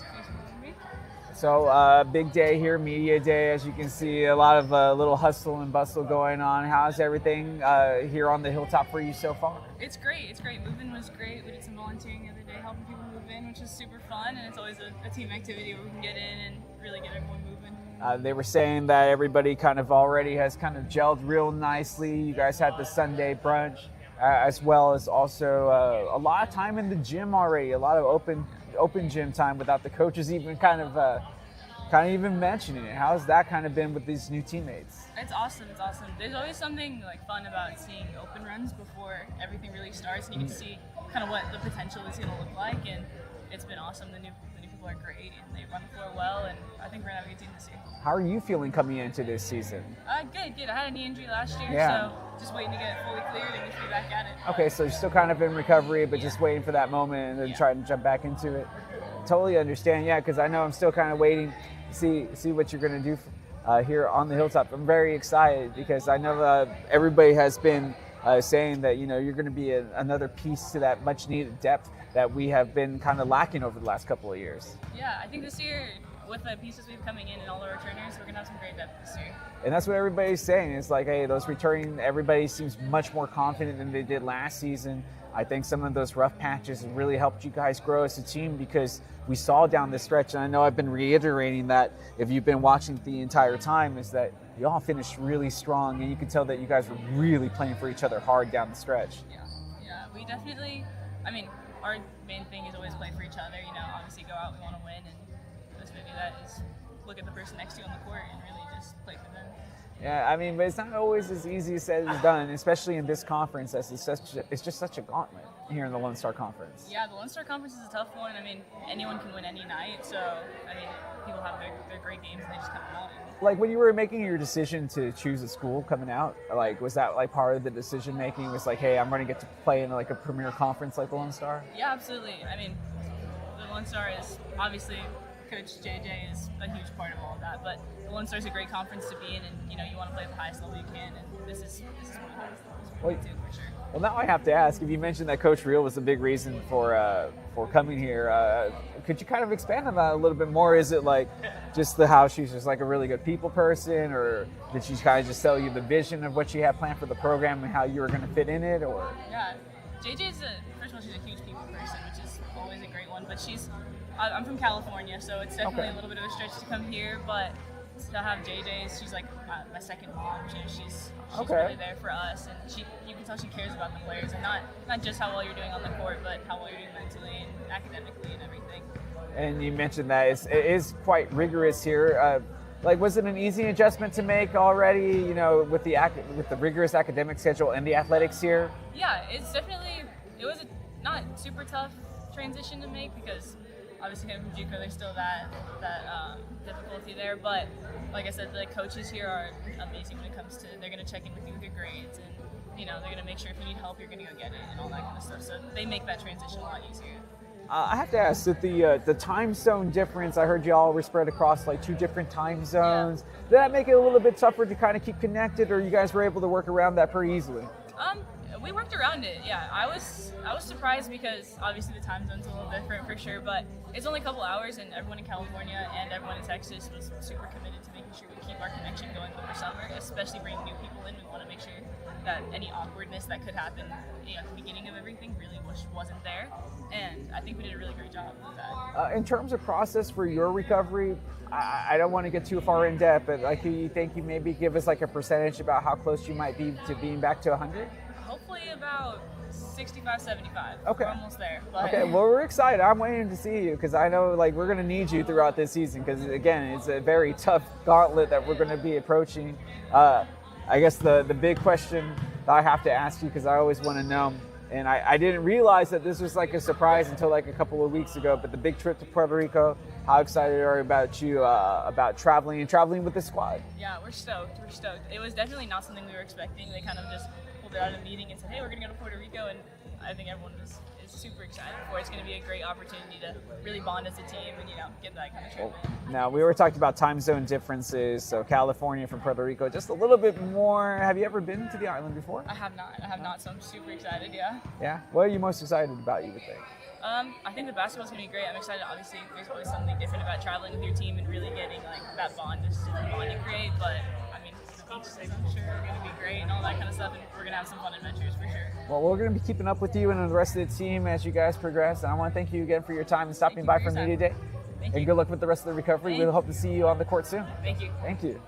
guys. So big day here, media day. As you can see, a lot of little hustle and bustle going on. How's everything here on the hilltop for you so far? It's great. It's great. Moving was great. We did some volunteering the other day, helping people move in, which is super fun. And it's always a team activity where we can get in and really get everyone moving. They were saying that everybody kind of already has kind of gelled real nicely. You guys had the Sunday brunch, as well as also a lot of time in the gym already. A lot of open gym time without the coaches even kind of even mentioning it. How's that kind of been with these new teammates? It's awesome. It's awesome. There's always something like fun about seeing open runs before everything really starts, and you can see kind of what the potential is going to look like. And it's been awesome. The new people are great, and they run the floor well. And I think we're gonna have a good team this year. How are you feeling coming into this season? Good. I had a knee injury last year, so just waiting to get fully cleared and get back at it. Okay, so you're still kind of in recovery, but just waiting for that moment and then trying to jump back into it. Totally understand, because I know I'm still kind of waiting to see what you're going to do here on the hilltop. I'm very excited because I know everybody has been saying that you're going to be another piece to that much needed depth that we have been kind of lacking over the last couple of years. Yeah, I think this year, with the pieces we've coming in and all the returners, we're going to have some great depth this year. And that's what everybody's saying. It's like, hey, those returning, everybody seems much more confident than they did last season. I think some of those rough patches have really helped you guys grow as a team because we saw down the stretch, and I know I've been reiterating that if you've been watching the entire time, is that you all finished really strong, and you could tell that you guys were really playing for each other hard down the stretch. Yeah, we definitely, our main thing is always play for each other, obviously go out, we want to win, and the best way to do that is look at the person next to you on the court and really just play for them. Yeah, but it's not always as easy as said as done, especially in this conference, as it's just such a gauntlet here in the Lone Star Conference. Yeah, the Lone Star Conference is a tough one. Anyone can win any night, so, people have their great games and they just come out. Like, when you were making your decision to choose a school coming out, like, was that, like, part of the decision making? Was like, hey, I'm going to get to play in, like, a premier conference like the Lone Star? Yeah, absolutely. The Lone Star is, obviously, Coach JJ is a huge part of all of that, but the Lone Star is a great conference to be in, and you want to play at the highest level you can, and this is one of the highest levels for sure. Well, now I have to ask, if you mentioned that Coach Real was a big reason for coming here, could you kind of expand on that a little bit more? Is it like just how she's just like a really good people person, or did she kind of just tell you the vision of what she had planned for the program and how you were going to fit in it? Or yeah, JJ's first of all, she's a huge people person, which is always a great one, but I'm from California, so it's definitely a little bit of a stretch to come here, but to have JJ, she's like my second mom. She's really there for us, and you can tell she cares about the players, and not just how well you're doing on the court, but how well you're doing mentally and academically and everything. And you mentioned that it is quite rigorous here. Was it an easy adjustment to make already? With the rigorous academic schedule and the athletics here. Yeah, it was a not super tough transition to make because obviously coming from JUCO, there's still that difficulty there. But like I said, the coaches here are amazing when it comes to, they're going to check in with you with your grades, and they're going to make sure if you need help, you're going to go get it and all that kind of stuff. So they make that transition a lot easier. I have to ask that the time zone difference. I heard y'all were spread across like 2 different time zones. Yeah. Did that make it a little bit tougher to kind of keep connected, or you guys were able to work around that pretty easily? We worked around it, yeah. I was surprised because obviously the time zone's a little different for sure, but it's only a couple hours, and everyone in California and everyone in Texas was super committed to making sure we keep our connection going over summer, especially bringing new people in. We want to make sure that any awkwardness that could happen at the beginning of everything really wasn't there, and I think we did a really great job with that. In terms of process for your recovery, I don't want to get too far in depth, but like, you think you maybe give us like a percentage about how close you might be to being back to 100? Hopefully about 65, 75. Okay. We're almost there. But. Okay, well, we're excited. I'm waiting to see you because I know we're going to need you throughout this season because, again, it's a very tough gauntlet that we're going to be approaching. I guess the big question that I have to ask you, because I always want to know, and I didn't realize that this was like a surprise until like a couple of weeks ago, but the big trip to Puerto Rico, how excited are you about traveling with the squad? Yeah, we're stoked. It was definitely not something we were expecting. They kind of just pulled it out of a meeting and said, hey, we're going to go to Puerto Rico, and I think everyone is super excited for it. It's going to be a great opportunity to really bond as a team and, get that kind of treatment. Now, we were talking about time zone differences, so California from Puerto Rico, just a little bit more. Have you ever been to the island before? I have not, so I'm super excited, yeah. Yeah? What are you most excited about, you would think? I think the basketball's gonna be great. I'm excited. Obviously, there's always something different about traveling with your team and really getting like that bond, this bond to create. But I mean, the beach days, I'm sure are gonna be great and all that kind of stuff, and we're gonna have some fun adventures for sure. Well, we're going to be keeping up with you and the rest of the team as you guys progress. And I want to thank you again for your time and stopping by for Media Day. Thank And you. good luck with the rest of the recovery. Thank We'll hope to see you on the court soon. Thank you. Thank you.